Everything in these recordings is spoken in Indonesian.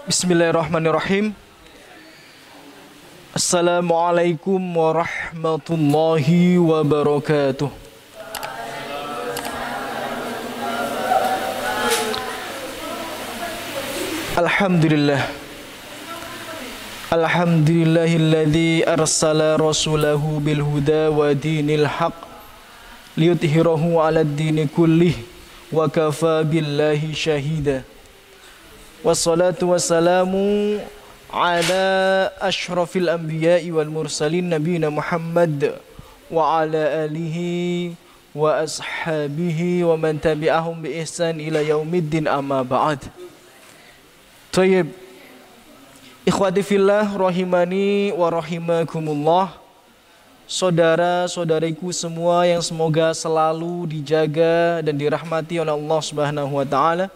Bismillahirrahmanirrahim. Assalamualaikum warahmatullahi wabarakatuh. Alhamdulillah. Alhamdulillahilladzi arsala rasulahu bil huda wa dinil haq liyudhhirahu 'alad dini kullih wa kafa billahi syahida. Wassalatu wassalamu ala ashrafil anbiya'i wal mursalin nabiyina Muhammad wa ala alihi wa ashabihi wa man tabi'ahum bi ihsan ila yaumiddin amma ba'd. Tayyib, ikhwati fillah rahimani wa rahimakumullah. Saudara-saudariku semua yang semoga selalu dijaga dan dirahmati oleh Allah Subhanahu wa taala.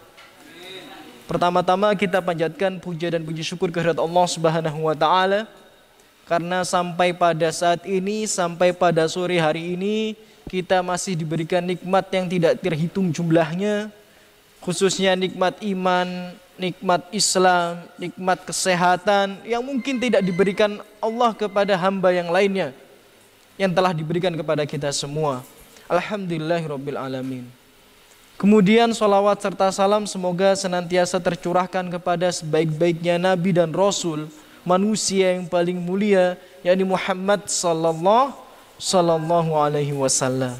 Pertama-tama kita panjatkan puja dan puji syukur kehadirat Allah Subhanahu wa taala karena sampai pada saat ini, sampai pada sore hari ini kita masih diberikan nikmat yang tidak terhitung jumlahnya, khususnya nikmat iman, nikmat Islam, nikmat kesehatan yang mungkin tidak diberikan Allah kepada hamba yang lainnya yang telah diberikan kepada kita semua. Alhamdulillahirabbil alamin. Kemudian salawat serta salam semoga senantiasa tercurahkan kepada sebaik-baiknya Nabi dan Rasul, manusia yang paling mulia, yakni Muhammad sallallahu alaihi wasallam.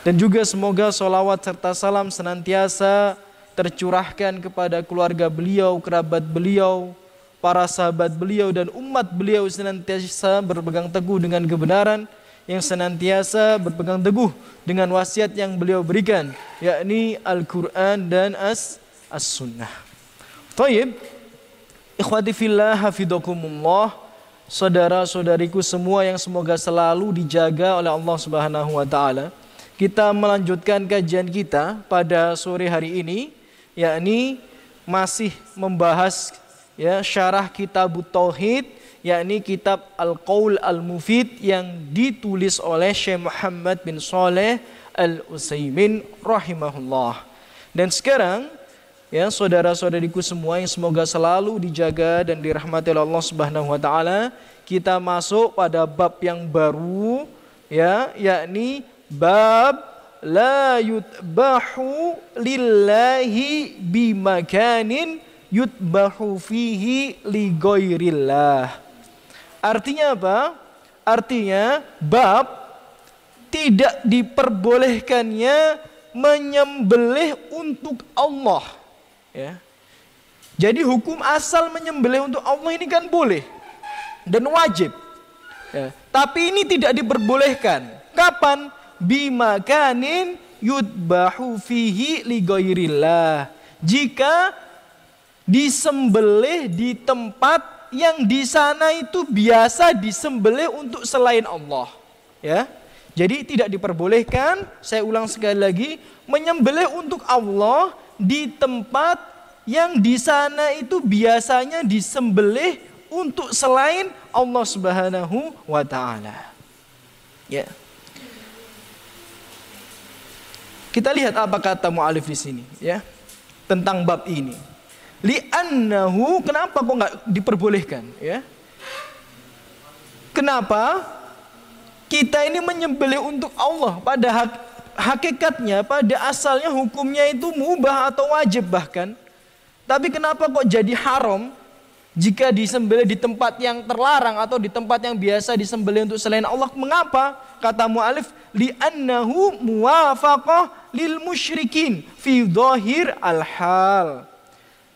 Dan juga semoga salawat serta salam senantiasa tercurahkan kepada keluarga beliau, kerabat beliau, para sahabat beliau dan umat beliau senantiasa berpegang teguh dengan kebenaran, yang senantiasa berpegang teguh dengan wasiat yang beliau berikan, yakni Al-Quran dan As-Sunnah. Tayyib, ikhwati fillah hafizakumullah, saudara-saudariku semua yang semoga selalu dijaga oleh Allah Subhanahu wa taala. Kita melanjutkan kajian kita pada sore hari ini, yakni masih membahas syarah Kitabut Tauhid, yakni kitab Al-Qaul Al-Mufid yang ditulis oleh Syekh Muhammad bin Shalih Al-Utsaimin rahimahullah. Dan sekarang saudara-saudariku semua yang semoga selalu dijaga dan dirahmati oleh Allah Subhanahu wa taala, kita masuk pada bab yang baru, yakni bab la yutbahu lillahi bimakanin yutbahu fihi li ghairillah. Artinya apa? Artinya bab tidak diperbolehkannya menyembelih untuk Allah. Jadi hukum asal menyembelih untuk Allah ini kan boleh dan wajib. Tapi ini tidak diperbolehkan. Kapan? Bimakanin yutbahu fihi li ghairillah. Jika disembelih di tempat yang di sana itu biasa disembelih untuk selain Allah, Jadi tidak diperbolehkan, saya ulang sekali lagi, menyembelih untuk Allah di tempat yang di sana itu biasanya disembelih untuk selain Allah Subhanahu wa taala. Kita lihat apa kata mu'alif di sini, tentang bab ini. Li'annahu, kenapa kok nggak diperbolehkan? Kenapa kita ini menyembelih untuk Allah? Pada hakikatnya, pada asalnya hukumnya itu mubah atau wajib bahkan. Tapi kenapa kok jadi haram jika disembelih di tempat yang terlarang atau di tempat yang biasa disembelih untuk selain Allah? Mengapa? Kata mu'alif, li'annahu muwafaqah lil musyrikin fi dhahir al-hal.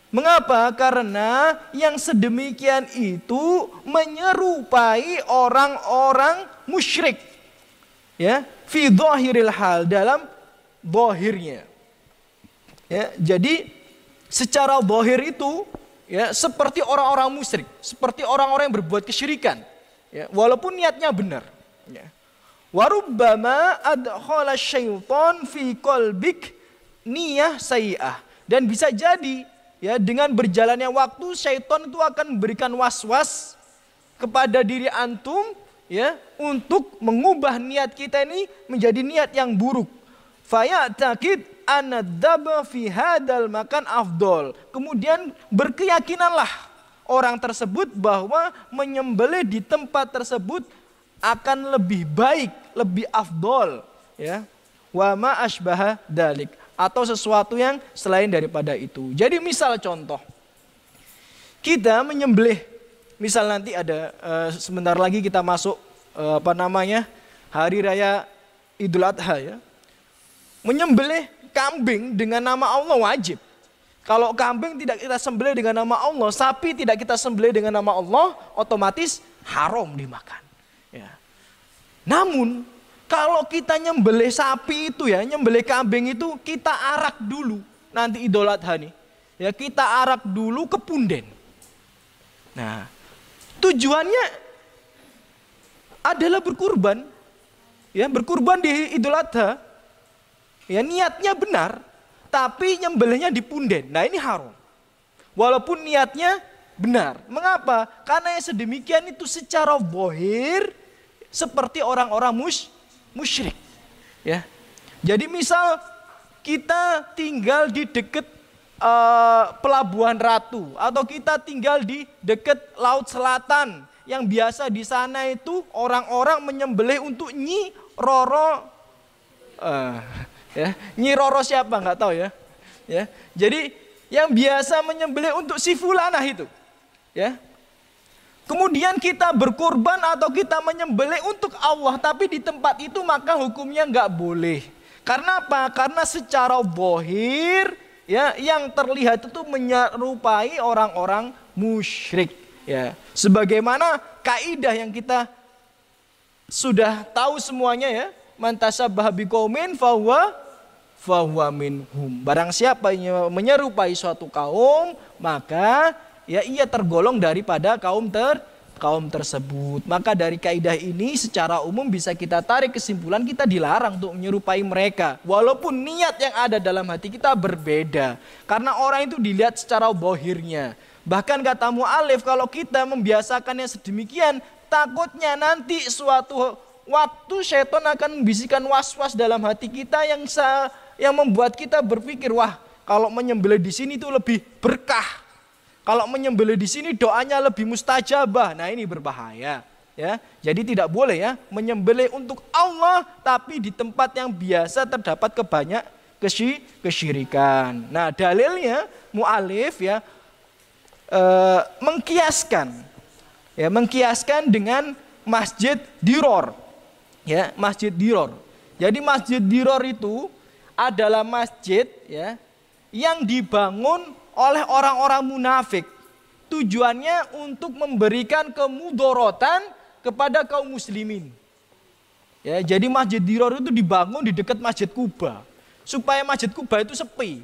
Mengapa? Karena yang sedemikian itu menyerupai orang-orang musyrik. Fi dhahiril hal, dalam dhahirnya. Jadi secara dhahir itu seperti orang-orang musyrik, seperti orang-orang yang berbuat kesyirikan. Walaupun niatnya benar. Wa rubbama adkhala syaitan fi qalbik niyah sayyi'ah. Dan bisa jadi dengan berjalannya waktu syaitan itu akan memberikan was-was kepada diri antum untuk mengubah niat kita ini menjadi niat yang buruk. faya'taqid anadzaba fi hadal makan afdol. Kemudian berkeyakinanlah orang tersebut bahwa menyembelih di tempat tersebut akan lebih baik, lebih afdol, ya. Wa ma asbaha dalik, atau sesuatu yang selain daripada itu. Jadi misal contoh, kita menyembelih, misal nanti ada sebentar lagi kita masuk hari raya Idul Adha, ya. Menyembelih kambing dengan nama Allah wajib. Kalau kambing tidak kita sembelih dengan nama Allah, sapi tidak kita sembelih dengan nama Allah, otomatis haram dimakan. Ya. Namun kalau kita nyembelih sapi itu, ya, nyembelih kambing itu, kita arak dulu nanti Idul Adha nih. Ya, kita arak dulu ke punden. Nah, tujuannya adalah berkurban. Ya, berkurban di Idul Adha. Ya, niatnya benar, tapi nyembelihnya di punden. Nah, ini haram. Walaupun niatnya benar. Mengapa? Karena yang sedemikian itu secara zahir seperti orang-orang musyrik. Ya. Jadi misal kita tinggal di dekat Pelabuhan Ratu, atau kita tinggal di dekat Laut Selatan, yang biasa di sana itu orang-orang menyembelih untuk Nyi Roro. Ya, Nyi Roro siapa nggak tahu, ya. Ya, jadi yang biasa menyembelih untuk si fulanah itu, ya. Kemudian kita berkorban atau kita menyembelih untuk Allah, tapi di tempat itu maka hukumnya nggak boleh. Karena apa? Karena secara zahir, ya, yang terlihat itu menyerupai orang-orang musyrik, ya. Sebagaimana kaidah yang kita sudah tahu semuanya, ya. Man tasabbaha biqaumin fahuwa minhum. Barang siapa yang menyerupai suatu kaum, maka ya ia tergolong daripada kaum tersebut. Maka dari kaidah ini secara umum bisa kita tarik kesimpulan kita dilarang untuk menyerupai mereka. Walaupun niat yang ada dalam hati kita berbeda. Karena orang itu dilihat secara zahirnya. Bahkan kata mu'alif, kalau kita membiasakannya sedemikian, takutnya nanti suatu waktu syaitan akan membisikkan was-was dalam hati kita yang membuat kita berpikir, wah, kalau menyembelih di sini itu lebih berkah. Kalau menyembelih di sini doanya lebih mustajabah. Nah, ini berbahaya, ya. Jadi tidak boleh, ya, menyembelih untuk Allah tapi di tempat yang biasa terdapat kesyirikan. Nah, dalilnya mu'alif, ya, mengkiaskan dengan Masjid Diror. Ya, Masjid Diror. Jadi Masjid Diror itu adalah masjid, ya, yang dibangun oleh orang-orang munafik. Tujuannya untuk memberikan kemudorotan kepada kaum muslimin. Ya, jadi Masjid Diror itu dibangun di dekat Masjid Kuba supaya Masjid Kuba itu sepi,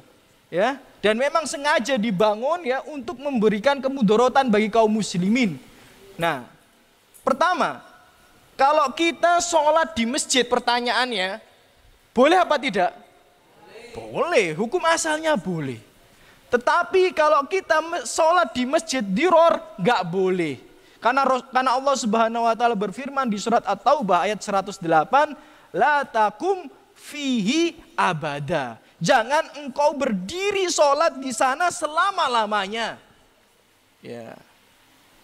ya. Dan memang sengaja dibangun, ya, untuk memberikan kemudorotan bagi kaum muslimin. Nah, pertama, kalau kita sholat di masjid, pertanyaannya, boleh apa tidak? Boleh, hukum asalnya boleh. Tetapi kalau kita sholat di Masjid Diror, nggak boleh. Karena Allah Subhanahu Wa Taala berfirman di surat At-Taubah ayat 108, la takum fihi abada. Jangan engkau berdiri sholat di sana selama-lamanya. Ya.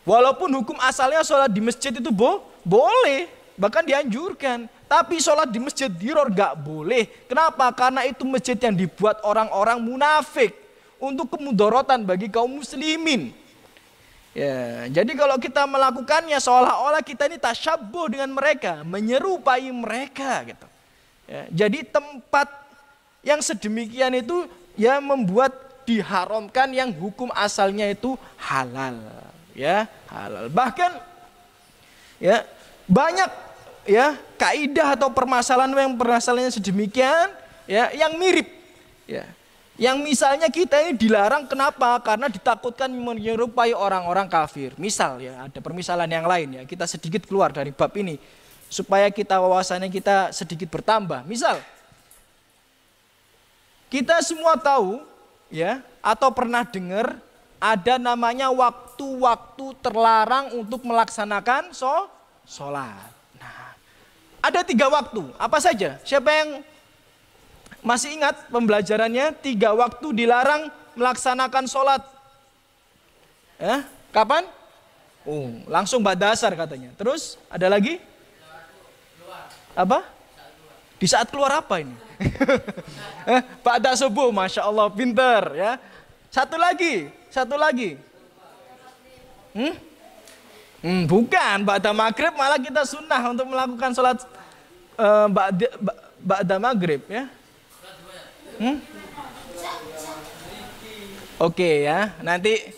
Walaupun hukum asalnya sholat di masjid itu boleh, bahkan dianjurkan. Tapi sholat di Masjid Diror gak boleh. Kenapa? Karena itu masjid yang dibuat orang-orang munafik untuk kemudorotan bagi kaum muslimin. Ya, jadi kalau kita melakukannya seolah-olah kita ini tasyabbuh dengan mereka, menyerupai mereka, gitu. Ya, jadi tempat yang sedemikian itu, ya, membuat diharamkan yang hukum asalnya itu halal, ya, halal. Bahkan, ya, banyak, ya, kaidah atau permasalahannya sedemikian, ya, yang mirip, ya, yang misalnya kita ini dilarang. Kenapa? Karena ditakutkan menyerupai orang-orang kafir. Misal, ya, ada permisalan yang lain, ya, kita sedikit keluar dari bab ini supaya kita wawasannya kita sedikit bertambah. Misal, kita semua tahu, ya, atau pernah dengar ada namanya waktu-waktu terlarang untuk melaksanakan sholat. Nah, ada 3 waktu. Apa saja? Siapa yang Masih ingat pembelajarannya 3 waktu dilarang melaksanakan sholat. Kapan? Langsung ba'da asar katanya. Terus ada lagi? Apa? Di saat keluar apa ini? Ba'da subuh, Masya Allah, pinter ya. Satu lagi. Bukan, ba'da maghrib malah kita sunnah untuk melakukan sholat ba'da maghrib ya. Oke ya, nanti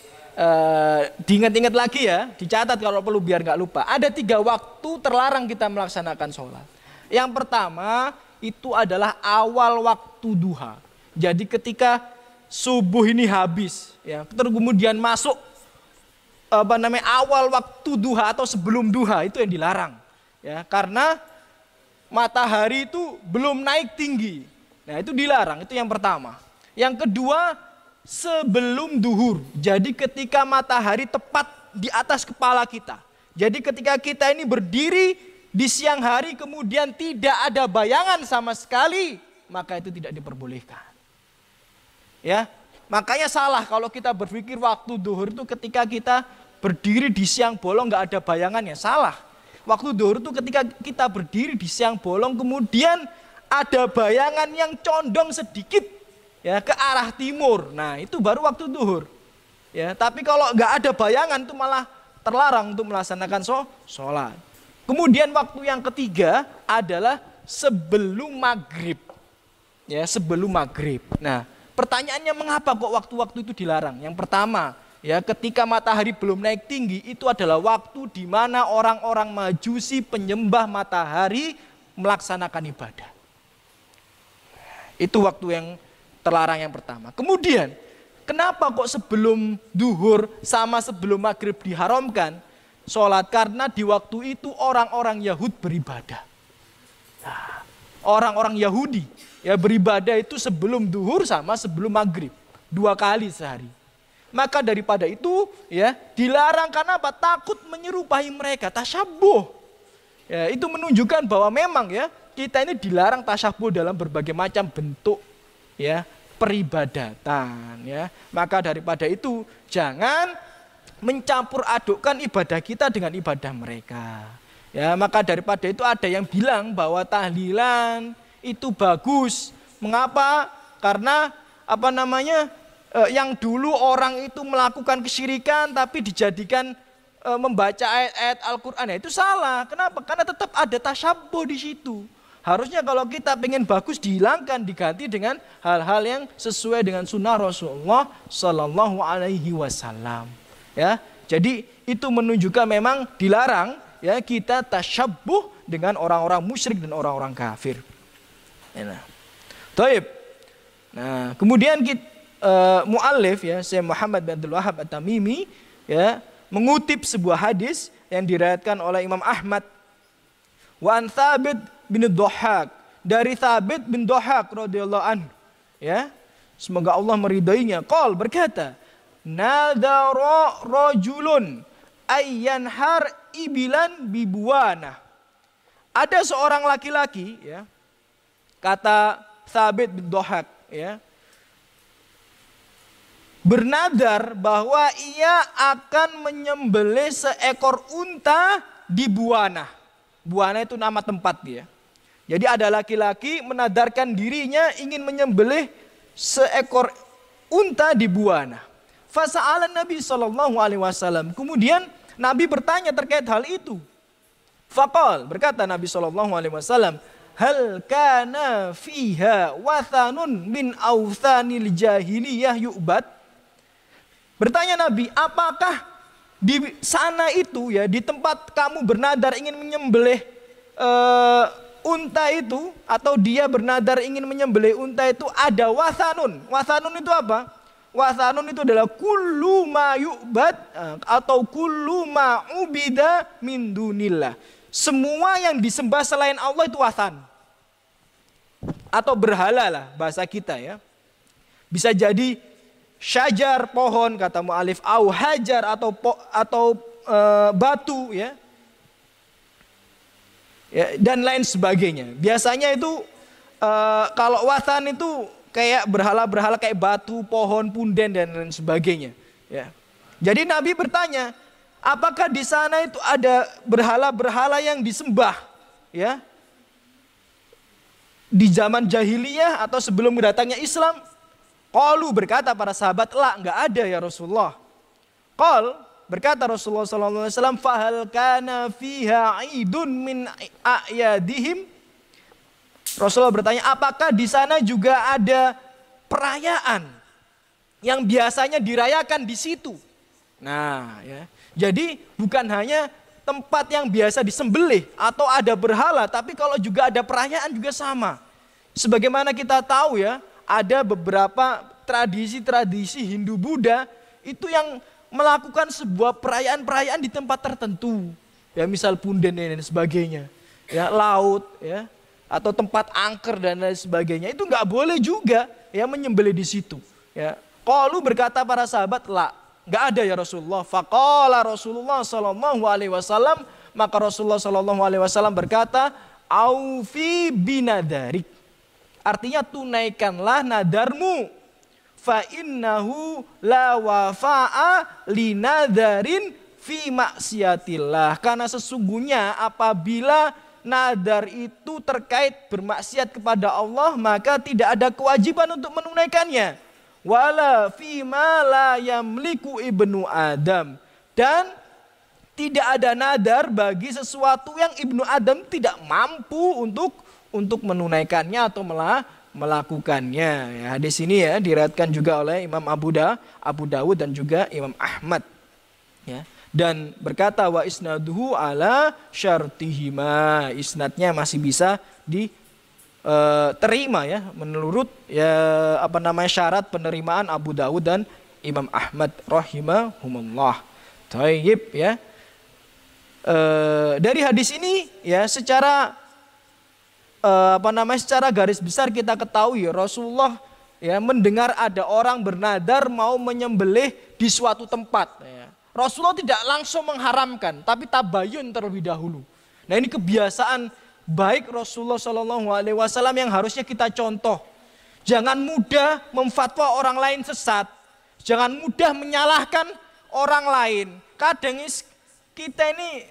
diingat-ingat lagi ya, dicatat kalau perlu biar nggak lupa. Ada 3 waktu terlarang kita melaksanakan sholat. Yang pertama itu adalah awal waktu duha. Jadi ketika subuh ini habis, ya, terus kemudian masuk awal waktu duha atau sebelum duha, itu yang dilarang. Ya, karena matahari itu belum naik tinggi. Nah, itu dilarang, itu yang pertama. Yang kedua, sebelum duhur. Jadi ketika matahari tepat di atas kepala kita. Jadi ketika kita ini berdiri di siang hari kemudian tidak ada bayangan sama sekali, maka itu tidak diperbolehkan. Ya, makanya salah kalau kita berpikir waktu duhur itu ketika kita berdiri di siang bolong nggak ada bayangannya. Salah. Waktu duhur itu ketika kita berdiri di siang bolong kemudian ada bayangan yang condong sedikit ya ke arah timur. Nah, itu baru waktu duhur. Ya, tapi kalau nggak ada bayangan itu malah terlarang untuk melaksanakan sholat. Kemudian waktu yang ketiga adalah sebelum maghrib. Ya, sebelum maghrib. Nah, pertanyaannya mengapa kok waktu-waktu itu dilarang? Yang pertama, ya, ketika matahari belum naik tinggi itu adalah waktu di mana orang-orang Majusi penyembah matahari melaksanakan ibadah. Itu waktu yang terlarang yang pertama. Kemudian, kenapa kok sebelum duhur sama sebelum maghrib diharamkan sholat? Karena di waktu itu orang-orang Yahudi beribadah. Nah, orang-orang Yahudi ya beribadah itu sebelum duhur sama sebelum maghrib. 2 kali sehari. Maka daripada itu ya dilarang karena apa? Takut menyerupai mereka, tasyabuh. Ya, itu menunjukkan bahwa memang ya kita ini dilarang tasyabuh dalam berbagai macam bentuk ya peribadatan ya. Maka daripada itu jangan mencampur adukkan ibadah kita dengan ibadah mereka. Ya, maka daripada itu ada yang bilang bahwa tahlilan itu bagus. Mengapa? Karena yang dulu orang itu melakukan kesyirikan tapi dijadikan membaca ayat-ayat Al-Qur'an, ya, itu salah. Kenapa? Karena tetap ada tasyabuh di situ. Harusnya kalau kita pengen bagus dihilangkan, diganti dengan hal-hal yang sesuai dengan sunnah Rasulullah Sallallahu Alaihi Wasallam. Ya, jadi itu menunjukkan memang dilarang ya kita tasyabuh dengan orang-orang musyrik dan orang-orang kafir. Nah, taib. Nah, kemudian muallif ya Syekh Muhammad bin Abdul Wahhab At-Tamimi ya mengutip sebuah hadis yang diriwayatkan oleh Imam Ahmad wa an Thabit bin Dhahhak, dari Thabit bin Dhahhak radhiyallahu anhu ya, semoga Allah meridainya, qol berkata, nadara rajulun ayyanhar ibilan bibuana. Ada seorang laki-laki ya, kata Thabit bin Dhahhak ya, bernadar bahwa ia akan menyembelih seekor unta di Buana. Buana itu nama tempat dia. Jadi ada laki-laki menadarkan dirinya ingin menyembelih seekor unta di Buana. Fasa'alan Nabi SAW. Kemudian Nabi bertanya terkait hal itu. Faqal, berkata Nabi SAW, hal kana fiha wathanun min awthanil jahiliyah yu'bad? Bertanya Nabi, apakah di sana itu ya, di tempat kamu bernadar ingin menyembelih unta itu, atau dia bernadar ingin menyembelih unta itu, ada wathanun. Wathanun itu apa? Wathanun itu adalah kullu ma yu'bad atau kullu ma ubida min dunillah. Semua yang disembah selain Allah itu wathan. Atau berhala lah bahasa kita ya. Bisa jadi syajar, pohon kata mu'alif, au hajar atau batu ya. Ya, dan lain sebagainya. Biasanya itu Kalau wathan itu kayak berhala-berhala kayak batu, pohon, punden dan lain sebagainya. Ya. Jadi Nabi bertanya, apakah di sana itu ada berhala-berhala yang disembah? Ya. Di zaman jahiliyah atau sebelum datangnya Islam? Qalu, berkata para sahabat, la, enggak ada ya Rasulullah. Qal, berkata Rasulullah SAW, fahal kana fiha idun min a'yadihim. Rasulullah bertanya, apakah di sana juga ada perayaan yang biasanya dirayakan di situ? Nah, ya. Jadi bukan hanya tempat yang biasa disembelih atau ada berhala, tapi kalau juga ada perayaan juga sama. Sebagaimana kita tahu ya, ada beberapa tradisi-tradisi Hindu Buddha itu yang melakukan sebuah perayaan-perayaan di tempat tertentu. Ya, misal punden dan sebagainya. Ya, laut, ya. Atau tempat angker dan lain sebagainya, itu nggak boleh juga ya menyembelih di situ. Ya, qalu, berkata para sahabat, la, nggak ada ya Rasulullah. Faqala Rasulullah Sallallahu Alaihi Wasallam, maka Rasulullah Sallallahu Alaihi Wasallam berkata, aufi binadarik, artinya tunaikanlah nadarmu. Fa innahu la wafa'a linadarin fi maksiatillah, karena sesungguhnya apabila nadar itu terkait bermaksiat kepada Allah, maka tidak ada kewajiban untuk menunaikannya. Wala fima la yamliku ibnu Adam, dan tidak ada nadar bagi sesuatu yang ibnu Adam tidak mampu untuk menunaikannya atau melakukannya. Ya, di sini ya diriwayatkan juga oleh Imam Abu Dawud dan juga Imam Ahmad. Ya. Dan berkata wa isnaduhu ala syartihima, isnadnya masih bisa diterima ya menurut ya syarat penerimaan Abu Dawud dan Imam Ahmad rahimahumullah. Tayyib ya. Dari hadis ini ya secara secara garis besar kita ketahui Rasulullah ya mendengar ada orang bernadar mau menyembelih di suatu tempat ya. Rasulullah tidak langsung mengharamkan, tapi tabayun terlebih dahulu. Nah, ini kebiasaan baik Rasulullah SAW yang harusnya kita contoh. Jangan mudah memfatwa orang lain sesat. Jangan mudah menyalahkan orang lain. Kadang kita ini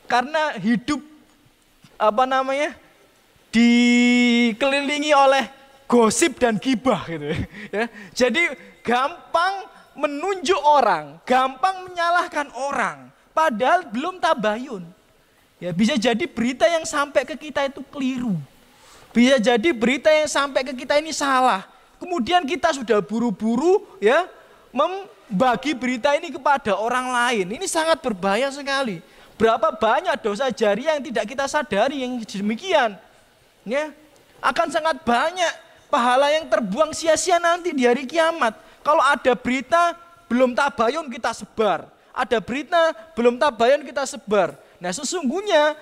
karena hidup dikelilingi oleh gosip dan gibah gitu ya. Jadi gampang menunjuk orang, gampang menyalahkan orang, padahal belum tabayun. Ya, bisa jadi berita yang sampai ke kita itu keliru. Bisa jadi berita yang sampai ke kita ini salah. Kemudian kita sudah buru-buru ya membagi berita ini kepada orang lain. Ini sangat berbahaya sekali. Berapa banyak dosa jariah yang tidak kita sadari yang demikian. Ya, akan sangat banyak pahala yang terbuang sia-sia nanti di hari kiamat. Kalau ada berita belum tabayun kita sebar. Ada berita belum tabayun kita sebar. Nah, sesungguhnya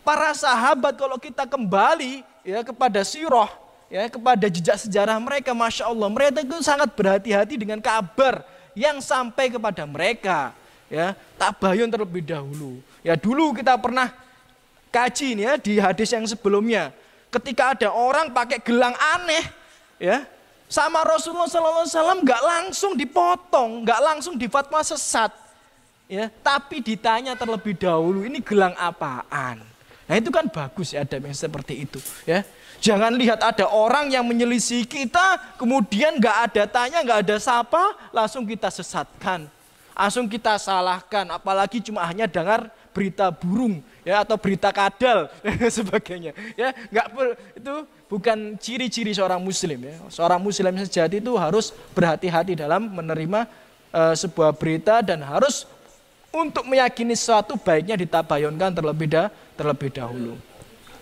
para sahabat kalau kita kembali ya kepada sirah, ya kepada jejak sejarah mereka, masya Allah, mereka itu sangat berhati-hati dengan kabar yang sampai kepada mereka. Ya, tabayun terlebih dahulu. Ya, dulu kita pernah kaji nih ya di hadis yang sebelumnya. Ketika ada orang pakai gelang aneh, ya. Sama Rasulullah SAW nggak langsung dipotong, nggak langsung difatwa sesat, ya. Tapi ditanya terlebih dahulu, ini gelang apaan? Nah, itu kan bagus ya adab yang seperti itu, ya. Jangan lihat ada orang yang menyelisih kita, kemudian nggak ada tanya, nggak ada sapa, langsung kita sesatkan, langsung kita salahkan. Apalagi cuma hanya dengar berita burung, ya, atau berita kadal dan sebagainya, ya. Itu bukan ciri-ciri seorang muslim ya. Seorang muslim sejati itu harus berhati-hati dalam menerima sebuah berita dan harus untuk meyakini sesuatu baiknya ditabayunkan terlebih dahulu.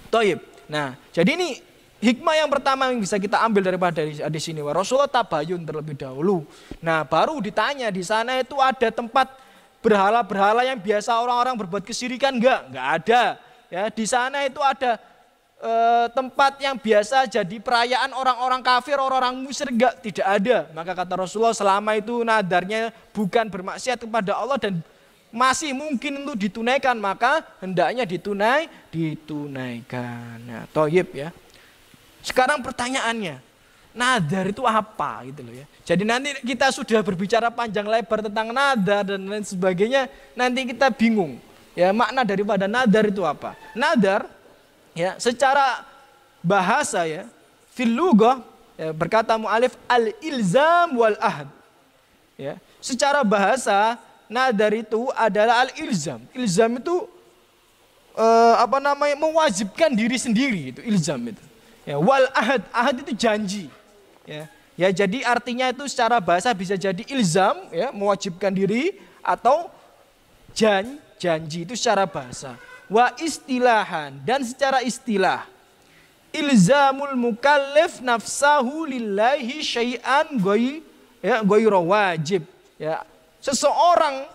Toib. Nah, jadi ini hikmah yang pertama yang bisa kita ambil daripada di sini. Rasulullah tabayun terlebih dahulu. Nah, baru ditanya di sana itu ada tempat berhala-berhala yang biasa orang-orang berbuat kesyirikan enggak ada. Ya, di sana itu ada tempat yang biasa jadi perayaan orang-orang kafir, orang-orang musyrik, tidak ada. Maka kata Rasulullah, selama itu nadarnya bukan bermaksiat kepada Allah dan masih mungkin untuk ditunaikan, maka hendaknya ditunaikan. Nah, toyib ya. Sekarang pertanyaannya, nadar itu apa gitu loh ya. Jadi nanti kita sudah berbicara panjang lebar tentang nadar dan lain sebagainya, nanti kita bingung. Ya, makna daripada nadar itu apa? Nadar ya secara bahasa ya, fil lughah ya, berkata mu'alif al-ilzam wal ahd. Ya, secara bahasa nadar itu adalah al-ilzam. Ilzam itu mewajibkan diri sendiri, itu ilzam itu. Ya, wal ahad, ahad itu janji. Ya, ya jadi artinya itu secara bahasa bisa jadi ilzam ya, mewajibkan diri atau janji itu secara bahasa. Wa istilahan, dan secara istilah ilzamul mukallaf nafsahu lillahi syai'an ghairu wajib. Ya, seseorang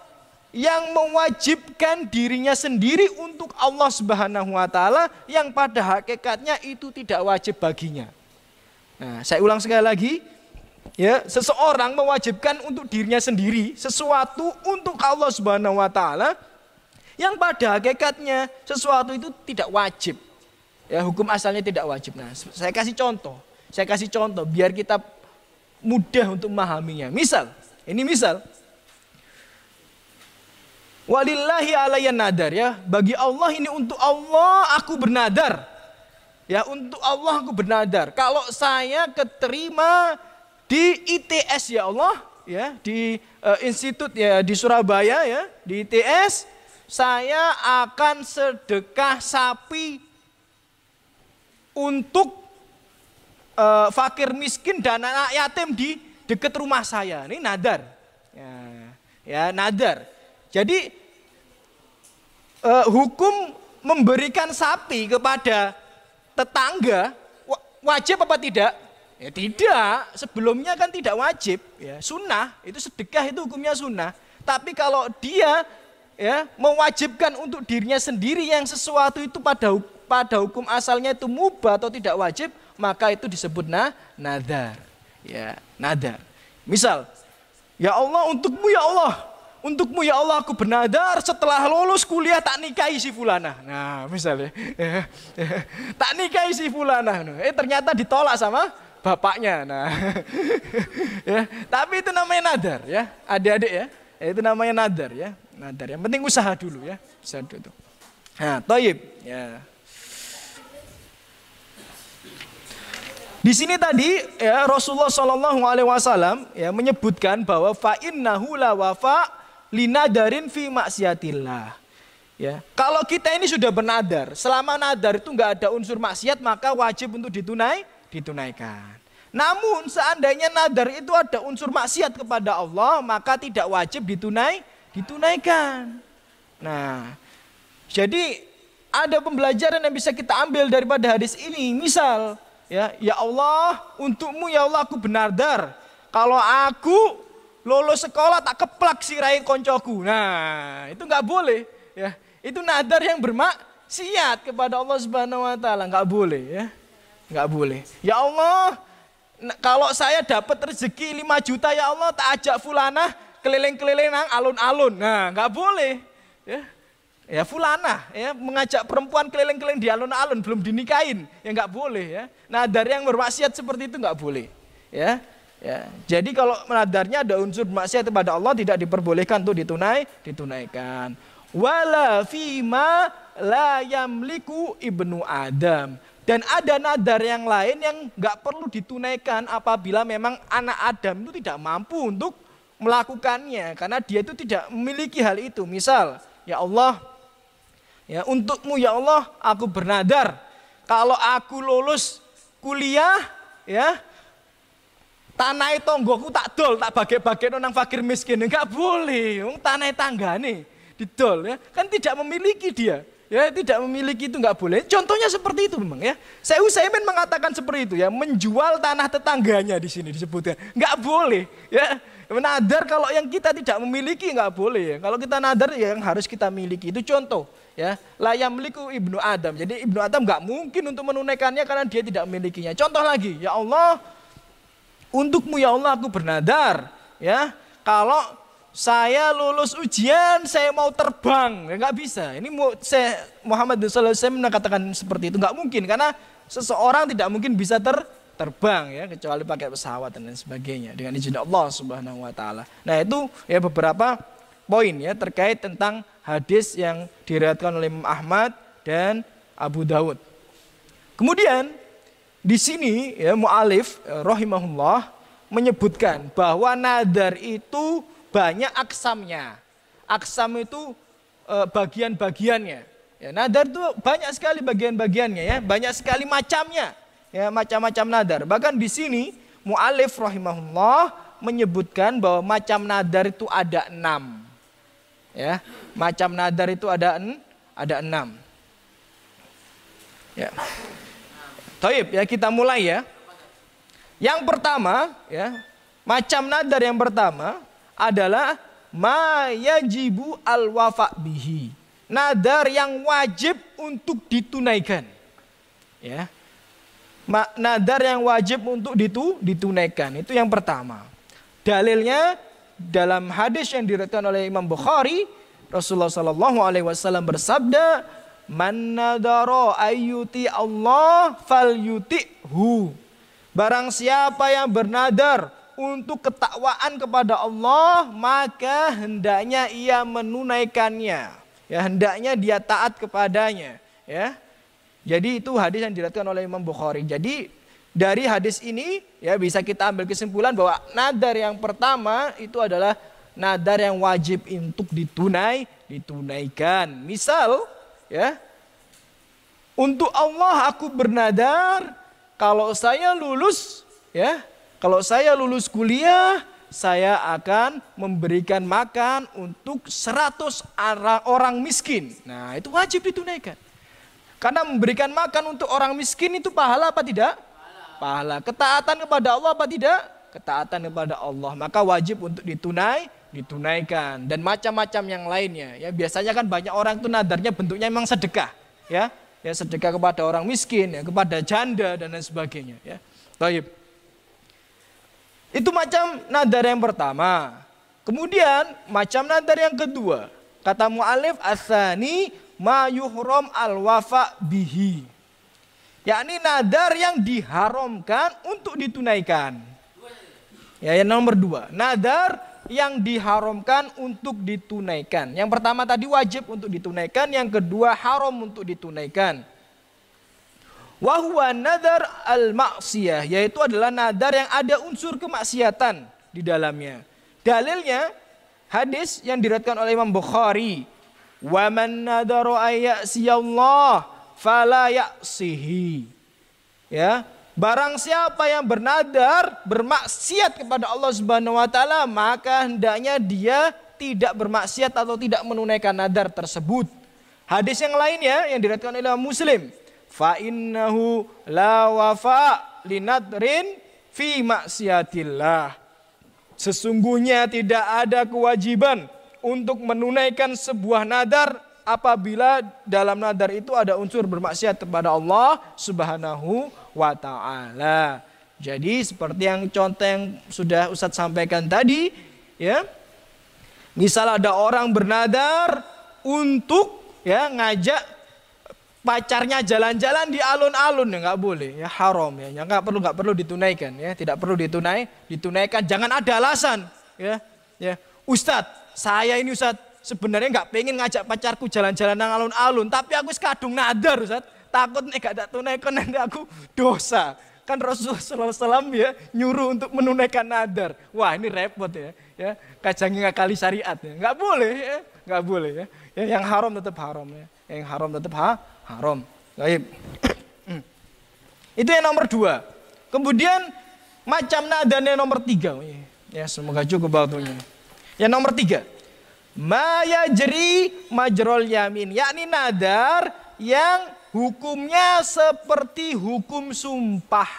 yang mewajibkan dirinya sendiri untuk Allah Subhanahu wa taala yang pada hakikatnya itu tidak wajib baginya. Nah, saya ulang sekali lagi. Ya, seseorang mewajibkan untuk dirinya sendiri sesuatu untuk Allah Subhanahu wa taala yang pada hakikatnya sesuatu itu tidak wajib. Ya, hukum asalnya tidak wajib. Nah, saya kasih contoh biar kita mudah untuk memahaminya. Misal, walillahi alayya nadar ya, bagi Allah ini untuk Allah aku bernadar. Ya, untuk Allah aku bernadar. Kalau saya keterima di ITS ya Allah, ya, di institut ya di Surabaya ya, di ITS, saya akan sedekah sapi untuk fakir miskin dan anak yatim di dekat rumah saya. Ini nadar. Ya, nadar. Jadi hukum memberikan sapi kepada tetangga wajib apa tidak? Ya tidak. Sebelumnya kan tidak wajib. Ya, sunnah. Itu sedekah itu hukumnya sunnah. Tapi kalau dia ya mewajibkan untuk dirinya sendiri yang sesuatu itu pada hukum asalnya itu mubah atau tidak wajib, maka itu disebut nadar. Ya, nadar. Misal, ya Allah untukmu ya Allah aku bernadar setelah lulus kuliah tak nikahi si fulanah. Nah, misalnya tak nikahi si fulanah. Ternyata ditolak sama bapaknya. Nah, ya, tapi itu namanya nadar ya, adik-adik ya. Itu namanya nadar ya. Nadar. Yang penting usaha dulu ya. Usaha dulu. Nah, thayyib ya. Di sini tadi ya Rasulullah Shallallahu Alaihi Wasallam ya menyebutkan bahwa fa innahu la wafa linadarin fi maksiatillah. Ya, kalau kita ini sudah bernadar, selama nadar itu nggak ada unsur maksiat maka wajib untuk ditunaikan. Namun seandainya nadar itu ada unsur maksiat kepada Allah maka tidak wajib ditunaikan. Nah, jadi ada pembelajaran yang bisa kita ambil daripada hadis ini. Misal ya Allah untukmu ya Allah aku bernadar kalau aku lulus sekolah tak keplak sirai koncoku. Nah, itu nggak boleh ya. Itu nadar yang bermaksiat kepada Allah Subhanahu wa taala, nggak boleh ya. Nggak boleh. Ya Allah, kalau saya dapat rezeki 5 juta ya Allah tak ajak fulanah keliling-keliling nang alun-alun. Nah, nggak boleh ya. Ya fulanah ya mengajak perempuan keliling-keliling di alun-alun belum dinikahin ya nggak boleh ya. Nadar yang bermaksiat seperti itu nggak boleh ya. Ya, jadi kalau nadarnya ada unsur maksiat kepada Allah tidak diperbolehkan untuk ditunaikan. Wala fima la yamliku ibnu Adam. Dan ada nadar yang lain yang nggak perlu ditunaikan apabila memang anak Adam itu tidak mampu untuk melakukannya karena dia itu tidak memiliki hal itu. Misal, ya Allah, ya untukmu ya Allah aku bernadar kalau aku lulus kuliah ya tanah tonggoku tak dol tak bagi-bagi nang fakir miskin. Enggak boleh, tanah tangga nih didol ya kan tidak memiliki dia ya, tidak memiliki itu enggak boleh. Contohnya seperti itu memang ya. Saya Utsaimin mengatakan seperti itu ya, menjual tanah tetangganya di sini disebutkan enggak boleh ya. Nadar kalau yang kita tidak memiliki enggak boleh ya. Kalau kita nadar ya yang harus kita miliki. Itu contoh ya. La yamliku ibnu Adam. Jadi ibnu Adam enggak mungkin untuk menunaikannya karena dia tidak memilikinya. Contoh lagi, ya Allah untukmu ya Allah aku bernadar ya kalau saya lulus ujian, saya mau terbang. Nggak bisa. Ini Muhammad SAW mengatakan seperti itu. Nggak mungkin, karena seseorang tidak mungkin bisa terbang ya, kecuali pakai pesawat dan lain sebagainya dengan izin Allah Subhanahu wa taala. Nah, itu ya beberapa poin ya terkait tentang hadis yang diriwayatkan oleh Imam Ahmad dan Abu Dawud. Kemudian di sini ya mu'alif rahimahullah menyebutkan bahwa nadar itu banyak aksamnya. Aksam itu bagian-bagiannya. Ya, nadar itu banyak sekali bagian-bagiannya ya, banyak sekali macamnya. Ya, macam-macam nadar. Bahkan di sini mu'alif rahimahullah menyebutkan bahwa macam nadar itu ada 6. Ya, macam nadar itu ada 6. Ya. Taib ya, kita mulai ya. Yang pertama ya, macam nadar yang pertama adalah ma yajibu al-wafa bihi. Nadar yang wajib untuk ditunaikan. Ya. Nadar yang wajib untuk ditunaikan. Itu yang pertama. Dalilnya dalam hadis yang diriwayatkan oleh Imam Bukhari, Rasulullah sallallahu alaihi wasallam bersabda, "Man nadara ayyuti Allah falyuti'hu." Barang siapa yang bernadar untuk ketakwaan kepada Allah, maka hendaknya ia menunaikannya. Ya, hendaknya dia taat kepadanya, ya. Jadi itu hadis yang diriwayatkan oleh Imam Bukhari. Jadi dari hadis ini ya bisa kita ambil kesimpulan bahwa nadar yang pertama itu adalah nadar yang wajib untuk ditunaikan. Misal ya, untuk Allah aku bernadar kalau saya lulus ya, kalau saya lulus kuliah, saya akan memberikan makan untuk 100 orang miskin. Nah, itu wajib ditunaikan. Karena memberikan makan untuk orang miskin itu pahala apa tidak? Pahala. Ketaatan kepada Allah apa tidak? Ketaatan kepada Allah. Maka wajib untuk ditunaikan. Dan macam-macam yang lainnya. Ya, biasanya kan banyak orang itu nadarnya bentuknya memang sedekah. Ya, sedekah kepada orang miskin, ya, kepada janda dan lain sebagainya. Ya. Baik. Itu macam nadar yang pertama. Kemudian macam nadar yang kedua. Kata mu'alif as-tsani ma yuhram al-wafa bihi. Yakni nadar yang diharamkan untuk ditunaikan. Ya, yang nomor 2. Nadar yang diharamkan untuk ditunaikan. Yang pertama tadi wajib untuk ditunaikan, yang kedua haram untuk ditunaikan. Wahuwa nadar al-maksiyah, yaitu adalah nadar yang ada unsur kemaksiatan di dalamnya. Dalilnya hadis yang diriwayatkan oleh Imam Bukhari, wa man nadara ayyasiyallah fala ya'sihi. Ya, barang siapa yang bernadar bermaksiat kepada Allah Subhanahu wa taala, maka hendaknya dia tidak bermaksiat atau tidak menunaikan nadar tersebut. Hadis yang lainnya yang diriwayatkan oleh Imam Muslim, fa innahu la wafa linadrin fi maksiatillah. Sesungguhnya tidak ada kewajiban untuk menunaikan sebuah nadar apabila dalam nadar itu ada unsur bermaksiat kepada Allah Subhanahu wa taala. Jadi seperti yang contoh yang sudah Ustadz sampaikan tadi, ya. Misal ada orang bernadar untuk ya ngajak pacarnya jalan-jalan di alun-alun, ya nggak boleh, ya haram, ya nggak perlu ditunaikan, ya tidak perlu ditunaikan, jangan ada alasan, ya Ustadz, saya ini Ustadz sebenarnya nggak pengen ngajak pacarku jalan-jalan nang alun-alun, tapi aku kadung nadar Ustadz, takut nih gak tunaikan nanti aku dosa. Kan Rasulullah SAW ya nyuruh untuk menunaikan nadar. Wah ini repot ya kajangi ngakali syariat, ya nggak boleh, ya nggak boleh, ya yang haram tetap haram, ya yang haram tetap haram. Baik. Itu yang nomor 2. Kemudian macam nadar yang nomor 3. Ya semoga cukup waktunya. Yang nomor 3. Ma yajri majrol yamin. Yakni nadar yang hukumnya seperti hukum sumpah.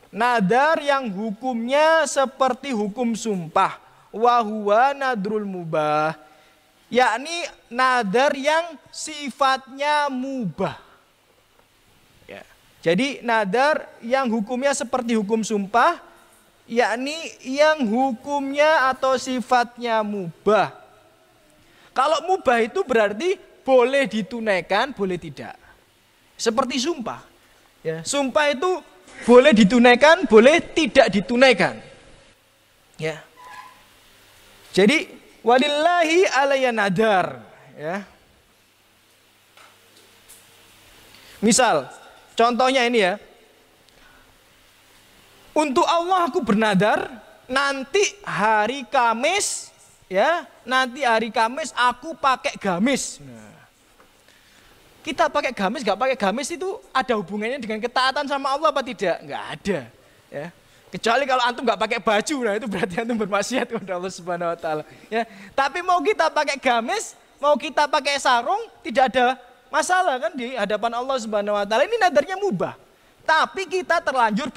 Nadar yang hukumnya seperti hukum sumpah. Wa huwa nadrul mubah. Yakni nadar yang sifatnya mubah. Ya. Jadi nadar yang hukumnya seperti hukum sumpah yakni yang hukumnya atau sifatnya mubah. Kalau mubah itu berarti boleh ditunaikan, boleh tidak. Seperti sumpah. Ya, sumpah itu boleh ditunaikan, boleh tidak ditunaikan. Ya. Jadi walillahi alayya nadar, ya. Misal, contohnya ini ya. Untuk Allah aku bernadar, nanti hari Kamis, ya, nanti hari Kamis aku pakai gamis. Nah, kita pakai gamis, nggak pakai gamis itu ada hubungannya dengan ketaatan sama Allah apa tidak? Nggak ada, ya. Kecuali kalau antum nggak pakai baju, nah itu berarti antum bermaksiat kepada Allah Subhanahu Wa Taala. Ya, tapi mau kita pakai gamis, mau kita pakai sarung, tidak ada masalah kan di hadapan Allah Subhanahu Wa Taala. Ini nadarnya mubah, tapi kita terlanjur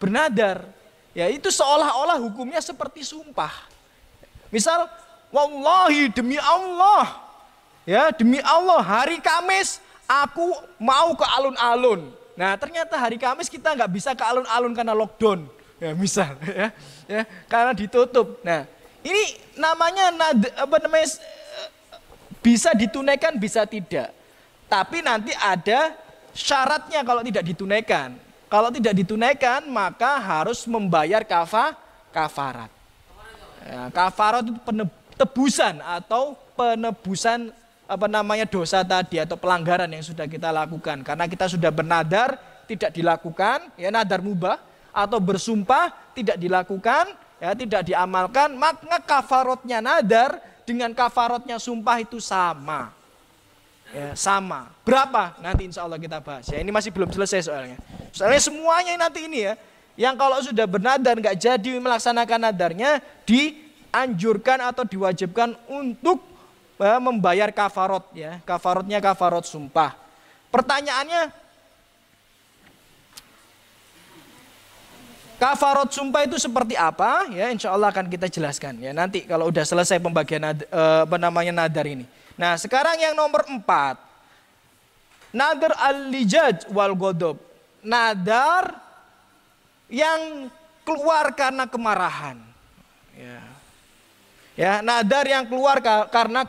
bernadar, ya itu seolah-olah hukumnya seperti sumpah. Misal, wallahi demi Allah, ya demi Allah hari Kamis aku mau ke alun-alun. Nah ternyata hari Kamis kita nggak bisa ke alun-alun karena lockdown, ya misal, ya karena ditutup. Nah ini namanya bisa ditunaikan bisa tidak, tapi nanti ada syaratnya kalau tidak ditunaikan. Kalau tidak ditunaikan maka harus membayar kafarat. Ya, kafarat itu tebusan atau penebusan dosa tadi atau pelanggaran yang sudah kita lakukan. Karena kita sudah bernadar tidak dilakukan, ya nadar mubah atau bersumpah tidak dilakukan, ya tidak diamalkan, maka kafaratnya nadar dengan kafaratnya sumpah itu sama. Ya, sama. Berapa? Nanti insya Allah kita bahas. Ya, ini masih belum selesai soalnya. Soalnya semuanya nanti ini ya, yang kalau sudah bernadar nggak jadi melaksanakan nadarnya, dianjurkan atau diwajibkan untuk membayar kafarat. Ya, kafaratnya kafarat sumpah. Pertanyaannya, kafarat sumpah itu seperti apa? Ya, insya Allah akan kita jelaskan. Ya, nanti kalau udah selesai pembagian nadar ini. Nah sekarang yang nomor 4, nadar al-lijaj wal godob, nadar yang keluar karena kemarahan. Ya, nadar yang keluar karena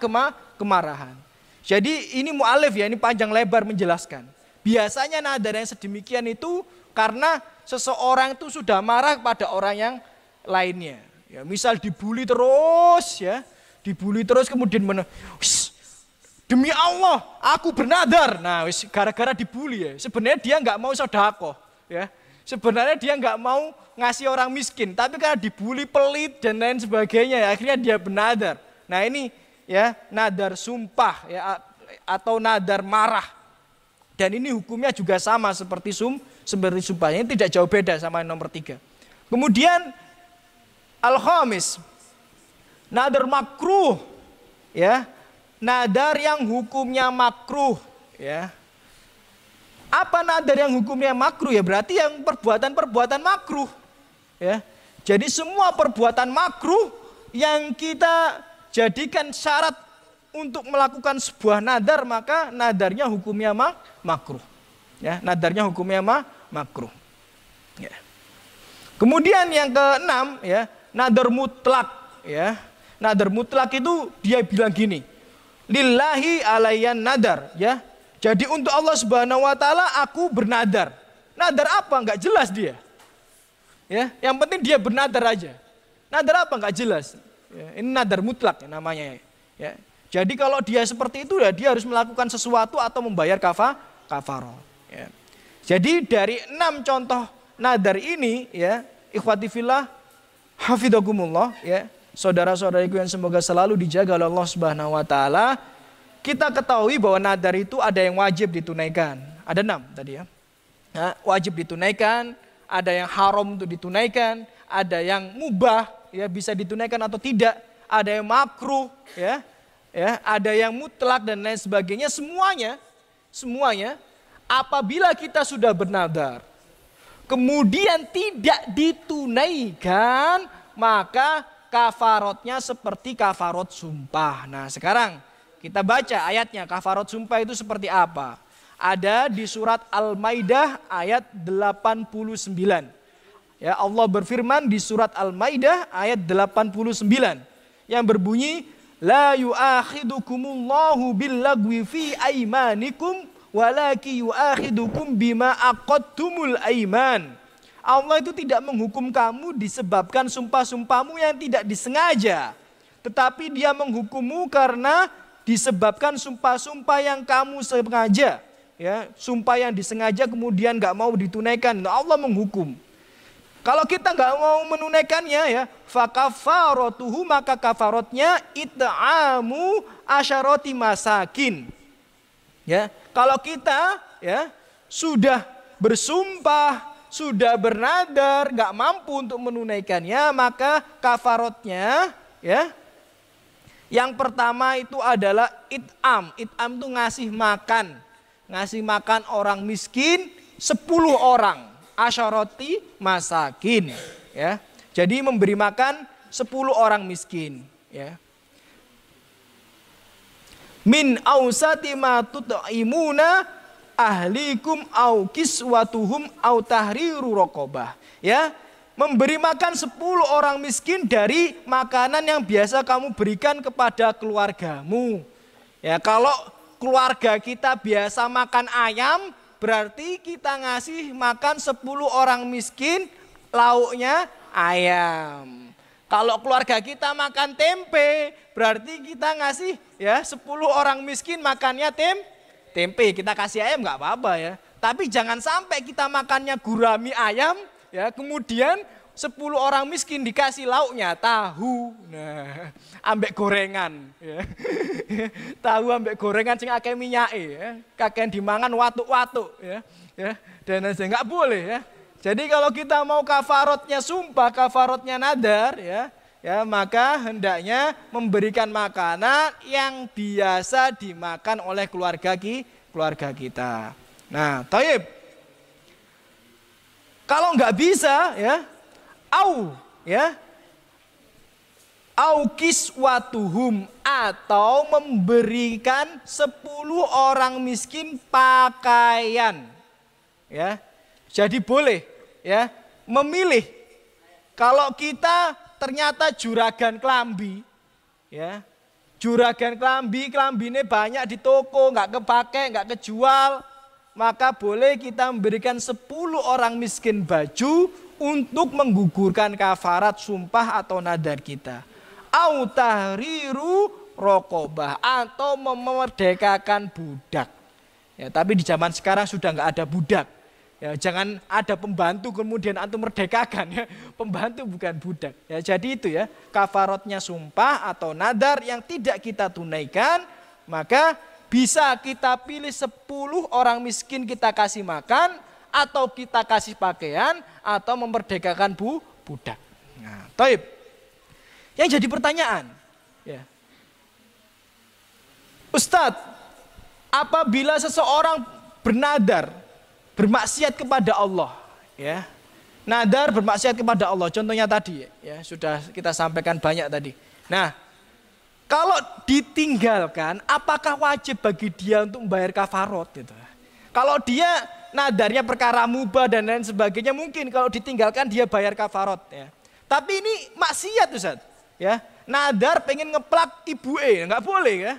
kemarahan. Jadi ini mu'alif ya, ini panjang lebar menjelaskan. Biasanya nadar yang sedemikian itu karena seseorang itu sudah marah pada orang yang lainnya. Ya, misal dibully terus ya, dibully terus kemudian demi Allah, aku bernadar. Nah, gara-gara dibully ya. Sebenarnya dia nggak mau sedekah, ya. Sebenarnya dia nggak mau ngasih orang miskin, tapi karena dibully pelit dan lain sebagainya, ya, akhirnya dia bernadar. Nah ini ya nadar sumpah ya atau nadar marah. Dan ini hukumnya juga sama seperti sumpahnya, tidak jauh beda sama yang nomor 3. Kemudian al-khamis, nadar makruh, ya. Nadar yang hukumnya makruh, ya. Apa nadar yang hukumnya makruh? Ya berarti yang perbuatan-perbuatan makruh, ya. Jadi semua perbuatan makruh yang kita jadikan syarat untuk melakukan sebuah nadar, maka nadarnya hukumnya makruh, ya. Nadarnya hukumnya makruh, ya. Kemudian yang ke-6, ya, nadar mutlak, ya. Nadar mutlak itu dia bilang gini, lillahi alayyan nadar, ya. Jadi untuk Allah Subhanahu Wa Taala aku bernadar. Nadar apa? Enggak jelas dia. Ya, yang penting dia bernadar aja. Nadar apa? Enggak jelas. Ya, ini nadar mutlak ya, namanya. Ya. Jadi kalau dia seperti itu ya dia harus melakukan sesuatu atau membayar kafarah. Ya. Jadi dari 6 contoh nadar ini, ya, ikhwati fillah, hafidhakumullah, ya. Saudara-saudariku yang semoga selalu dijaga oleh Allah Subhanahu Wa Taala, kita ketahui bahwa nadar itu ada yang wajib ditunaikan. Ada 6 tadi ya. Nah, wajib ditunaikan, ada yang haram untuk ditunaikan, ada yang mubah ya bisa ditunaikan atau tidak, ada yang makruh ya, ada yang mutlak dan lain sebagainya. Semuanya apabila kita sudah bernadar kemudian tidak ditunaikan, maka kafaratnya seperti kafarat sumpah. Nah sekarang kita baca ayatnya, kafarat sumpah itu seperti apa. Ada di surat Al-Maidah ayat 89. Ya, Allah berfirman di surat Al-Maidah ayat 89 yang berbunyi, la yu'akhidukumullahu billagwi fi aimanikum walaki yu'akhidukum bima aqadtumul aiman. Allah itu tidak menghukum kamu disebabkan sumpah-sumpahmu yang tidak disengaja, tetapi Dia menghukummu karena disebabkan sumpah-sumpah yang kamu sengaja. Ya, sumpah yang disengaja kemudian nggak mau ditunaikan, nah Allah menghukum. Kalau kita nggak mau menunaikannya, ya, fakafaratuhu, maka kafaratnya it'amu asyarati masakin. Ya, kalau kita ya sudah bersumpah, sudah bernadar, nggak mampu untuk menunaikannya, maka kafaratnya, ya, yang pertama itu adalah it'am. It'am itu ngasih makan. Ngasih makan orang miskin 10 orang. Asyarati masakin. Ya. Jadi memberi makan 10 orang miskin. Ya. Min ausati ma tut'imuna ahlikum au kiswatuhum au tahriru raqabah. Ya. Memberi makan 10 orang miskin dari makanan yang biasa kamu berikan kepada keluargamu. Ya, kalau keluarga kita biasa makan ayam, berarti kita ngasih makan 10 orang miskin lauknya ayam. Kalau keluarga kita makan tempe, berarti kita ngasih ya 10 orang miskin makannya tempe. Kita kasih ayam nggak apa-apa ya. Tapi jangan sampai kita makannya gurami ayam, ya, kemudian 10 orang miskin dikasih lauknya tahu, nah, ambek gorengan, ya. Tahu ambek gorengan sing akeh minyake, ya, kakek dimangan watuk-watuk, ya, dan nggak boleh, ya. Jadi kalau kita mau kafaratnya sumpah, kafaratnya nadar, ya, maka hendaknya memberikan makanan yang biasa dimakan oleh keluarga kita. Nah, taib. Kalau nggak bisa, ya. Au kiswatuhum, atau memberikan 10 orang miskin pakaian. Ya. Jadi boleh, ya, memilih. Kalau kita ternyata juragan klambi, ya. Juragan klambine banyak di toko, nggak kepake, nggak kejual, maka boleh kita memberikan 10 orang miskin baju untuk menggugurkan kafarat sumpah atau nadar kita. Au tahriru raqabah, atau memerdekakan budak. Ya, tapi di zaman sekarang sudah nggak ada budak. Ya, jangan ada pembantu kemudian antum merdekakan, ya. Pembantu bukan budak. Ya, jadi itu ya, kafaratnya sumpah atau nadar yang tidak kita tunaikan, maka bisa kita pilih 10 orang miskin kita kasih makan, atau kita kasih pakaian, atau memerdekakan budak. Nah, taib. Yang jadi pertanyaan, ya, Ustadz, apabila seseorang bernadar bermaksiat kepada Allah, ya, nadar bermaksiat kepada Allah, contohnya tadi, ya, sudah kita sampaikan banyak tadi. Nah, kalau ditinggalkan, apakah wajib bagi dia untuk membayar kafarat? Gitu. Kalau dia nadarnya perkara mubah dan lain sebagainya, mungkin kalau ditinggalkan dia bayar kafarat, ya. Tapi ini maksiat, Ustaz, ya. Nadar pengen ngeplak ibuke, nggak boleh, ya.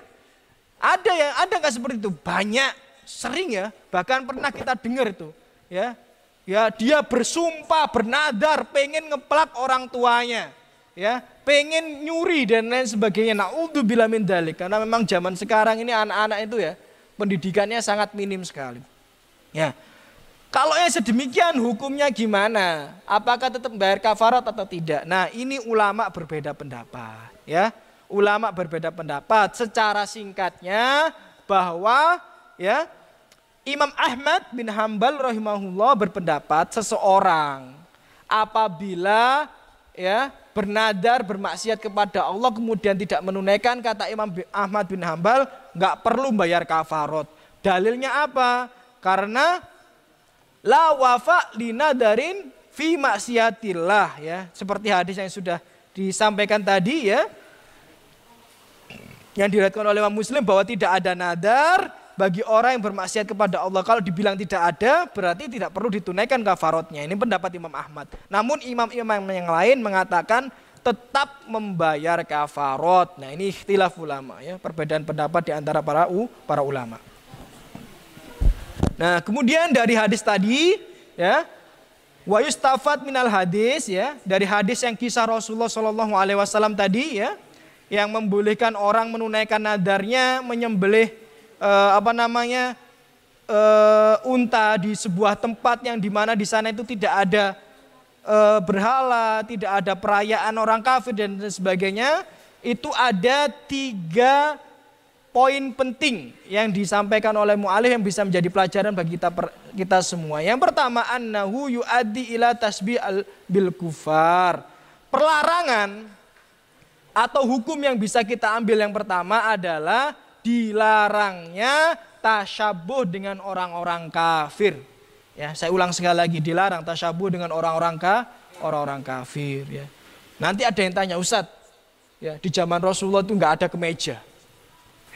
Ada nggak seperti itu? Banyak, sering, ya. Bahkan pernah kita dengar itu, ya. Ya, dia bersumpah, bernadar pengen ngeplak orang tuanya, ya, pengen nyuri dan lain sebagainya. Na'udzubillah min dzalik. Karena memang zaman sekarang ini anak-anak itu, ya, pendidikannya sangat minim sekali. Ya, kalau yang sedemikian hukumnya gimana? Apakah tetap bayar kafarat atau tidak? Nah, ini ulama berbeda pendapat, ya. Ulama berbeda pendapat. Secara singkatnya bahwa, ya, Imam Ahmad bin Hambal rahimahullah berpendapat seseorang apabila, ya, bernadar bermaksiat kepada Allah kemudian tidak menunaikan, kata Imam Ahmad bin Hambal, nggak perlu bayar kafarat. Dalilnya apa? Karena la wafa linadarin fi maksiatillah, ya, seperti hadis yang sudah disampaikan tadi, ya, yang diriwayatkan oleh Imam Muslim, bahwa tidak ada nadar bagi orang yang bermaksiat kepada Allah. Kalau dibilang tidak ada, berarti tidak perlu ditunaikan kafarotnya. Ini pendapat Imam Ahmad. Namun imam-imam yang lain mengatakan tetap membayar kafarot. Nah, ini ikhtilaf ulama ya, perbedaan pendapat di antara para ulama. Nah, kemudian dari hadis tadi ya, wa yustafad minal hadis ya, dari hadis yang kisah Rasulullah Shallallahu alaihi wasallam tadi ya, yang membolehkan orang menunaikan nadarnya menyembelih unta di sebuah tempat yang dimana di sana itu tidak ada berhala, tidak ada perayaan orang kafir dan sebagainya. Itu ada 3 poin penting yang disampaikan oleh mu'alif yang bisa menjadi pelajaran bagi kita semua. Yang pertama, annahu yu'addi ila tasbih bil kufar. Pelarangan atau hukum yang bisa kita ambil yang pertama adalah dilarangnya tasyabuh dengan orang-orang kafir. Ya, saya ulang sekali lagi, dilarang tasyabuh dengan orang-orang kafir. Ya. Nanti ada yang tanya, Ustadz, ya, di zaman Rasulullah itu nggak ada kemeja.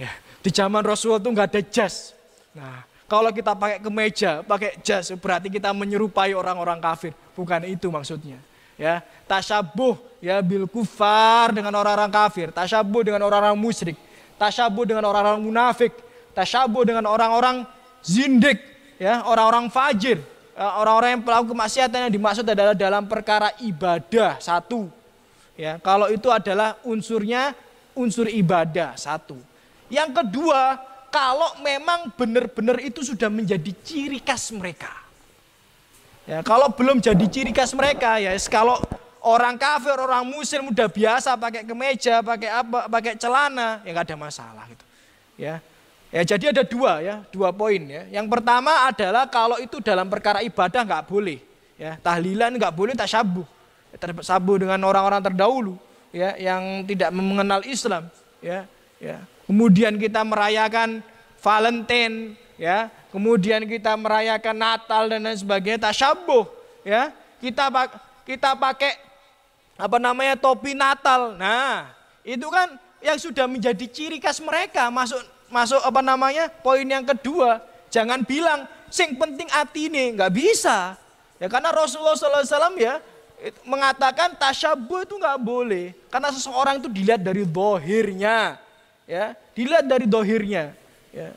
Ya, di zaman Rasulullah itu nggak ada jas. Nah, kalau kita pakai kemeja, pakai jas, berarti kita menyerupai orang-orang kafir. Bukan itu maksudnya. Ya, tasyabuh ya bil kufar dengan orang-orang kafir, tasyabuh dengan orang-orang musyrik, tasyabuh dengan orang-orang munafik, tasyabuh dengan orang-orang zindik, ya, orang-orang fajir, orang-orang yang pelaku kemaksiatan yang dimaksud adalah dalam perkara ibadah satu. Ya, kalau itu adalah unsurnya unsur ibadah satu. Yang kedua, kalau memang benar-benar itu sudah menjadi ciri khas mereka. Ya, kalau belum jadi ciri khas mereka, ya kalau orang kafir, orang muslim udah biasa pakai kemeja, pakai celana, ya nggak ada masalah gitu. Ya, jadi ada dua poin ya. Yang pertama adalah kalau itu dalam perkara ibadah nggak boleh, ya tahlilan nggak boleh tasyabuh, tasyabuh dengan orang-orang terdahulu, ya yang tidak mengenal Islam, ya. Kemudian kita merayakan Valentine, ya. Kemudian kita merayakan Natal dan lain sebagainya, tasyabuh, ya. Kita pakai topi Natal. Nah, itu kan yang sudah menjadi ciri khas mereka. Masuk poin yang kedua. Jangan bilang sing penting atine, nggak bisa. Ya karena Rasulullah SAW ya mengatakan tasyabuh itu nggak boleh. Karena seseorang itu dilihat dari dohirnya, ya, dilihat dari dohirnya, ya.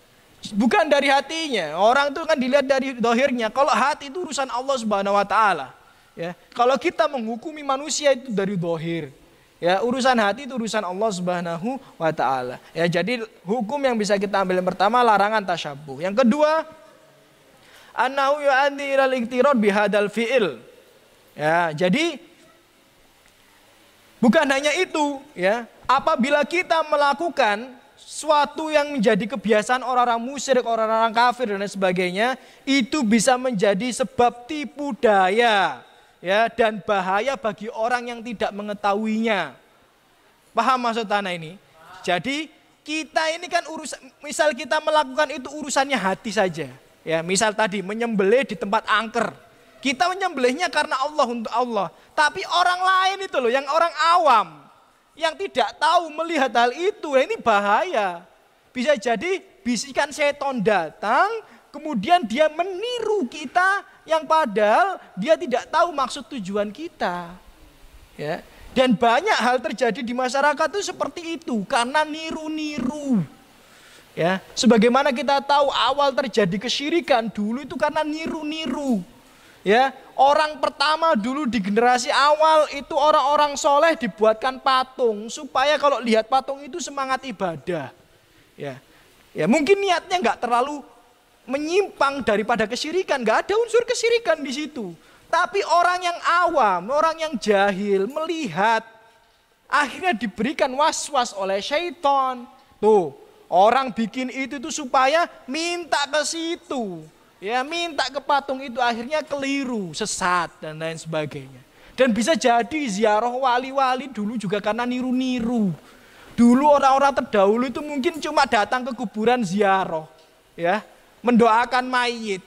Bukan dari hatinya. Orang itu kan dilihat dari dohirnya. Kalau hati itu urusan Allah Subhanahu Wa Taala. Ya, kalau kita menghukumi manusia itu dari dohir. Ya, urusan hati itu urusan Allah Subhanahu Wa Taala. Ya, jadi hukum yang bisa kita ambil yang pertama larangan tasyabuh. Yang kedua, annahu yu'addi ilal iktirad bihadal fi'il. Ya, jadi bukan hanya itu, ya. Apabila kita melakukan suatu yang menjadi kebiasaan orang-orang musyrik, orang-orang kafir dan sebagainya, itu bisa menjadi sebab tipu daya, ya, dan bahaya bagi orang yang tidak mengetahuinya. Paham maksud Ana ini? Jadi kita ini kan misal kita melakukan itu urusannya hati saja. Ya, misal tadi menyembelih di tempat angker. Kita menyembelihnya karena Allah, untuk Allah. Tapi orang lain itu loh, yang orang awam, yang tidak tahu melihat hal itu, ini bahaya. Bisa jadi bisikan setan datang, kemudian dia meniru kita yang padahal dia tidak tahu maksud tujuan kita. Ya. Dan banyak hal terjadi di masyarakat itu seperti itu karena niru-niru. Ya, sebagaimana kita tahu awal terjadi kesyirikan dulu itu karena niru-niru. Ya, orang pertama dulu di generasi awal itu orang-orang soleh dibuatkan patung supaya kalau lihat patung itu semangat ibadah. Ya mungkin niatnya nggak terlalu menyimpang daripada kesyirikan, nggak ada unsur kesyirikan di situ. Tapi orang yang awam, orang yang jahil melihat, akhirnya diberikan was-was oleh syaitan. Tuh, orang bikin itu tuh supaya minta ke situ. Ya, minta ke patung itu, akhirnya keliru, sesat dan lain sebagainya. Dan bisa jadi ziarah wali-wali dulu juga karena niru-niru. Dulu orang-orang terdahulu itu mungkin cuma datang ke kuburan ziarah, ya, mendoakan mayit